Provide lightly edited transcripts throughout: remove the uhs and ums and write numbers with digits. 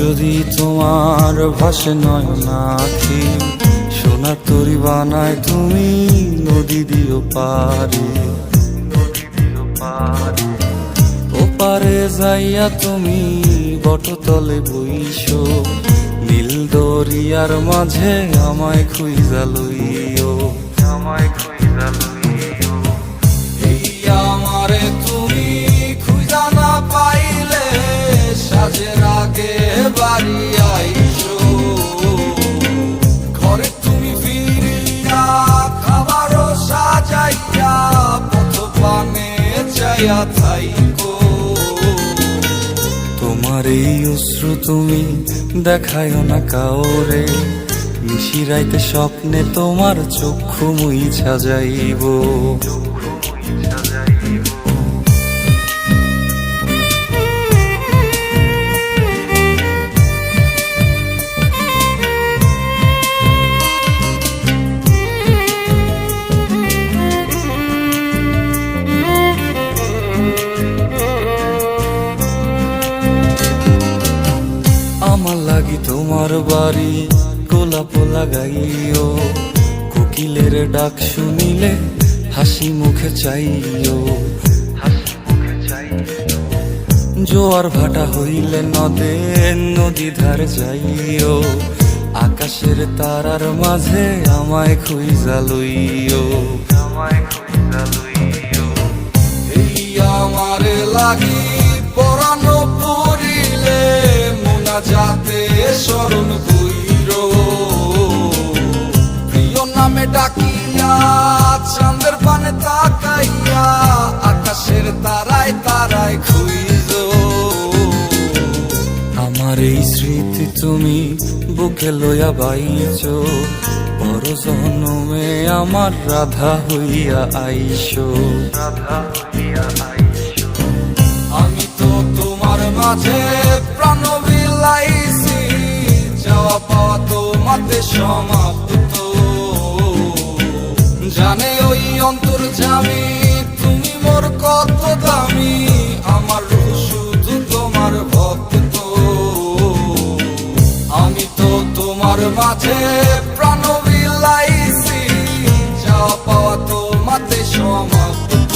যদি তোমার ভাসে নয়নাখি, সোনার তরি বানায় তুমি নদী দিও পারে। ওপারে যাইয়া তুমি বটতলে বইসো, নীল দরিয়ার মাঝে আমায় খুঁজা লইও, আমায় খুঁজা লইও। এই আমারে তুমি খুঁজা না পাইলে সাজের আগে বাড়ি আইসো, ঘরে তুমি ফিরিয়া খাবারও সাজাইয়া পথ পানে চাইয়া থাইকো। তোমার এই অশ্রু তুমি দেখায়ও না কাউরে, নিশিরাইতে স্বপ্নে তোমার চক্ষু মুইছা যাইব। আমার লাগি তোমার বাড়ি গোলাপ লাগাইও, কোকিলের ডাক শুনিলে হাসি মুখে চাইও। জোয়ার ভাটা হইলে নদে নদী ধার যাইও, আকাশের তারার মাঝে আমায় খুঁজা লইও, আমায় খুঁজা লইও। এই আমারে লাগি পরানো পড়িলে যাতে স্মরণ কইর, প্রিয় নামে ডাকিয়া চাঁদের পানে তাকাইয়া আকাশের তারায় তারায় খুইজ। আমার এই স্মৃতি তুমি বুকে লইয়া বাইছো, বড় জনমে আমার রাধা হইয়া আইসো, রাধা হইয়া আইসো। আমি তো তোমার মাঝে প্রাণ বিলাইছি, যাওয়া পাওয়া তোমাতে সমাপ্ত। জানে ওই অন্তর্যামী তুমি মোর কত দামি, আমার রূহ শুধু তোমার ভক্ত। আমি তো তোমার মাঝে প্রাণ বিলাইছি, যাওয়া পাওয়া তোমাতে সমাপ্ত।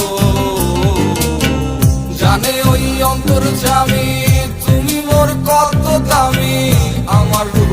জানে ওই অন্তর্যামী তুমি মোর কত দামি, আমার রূহ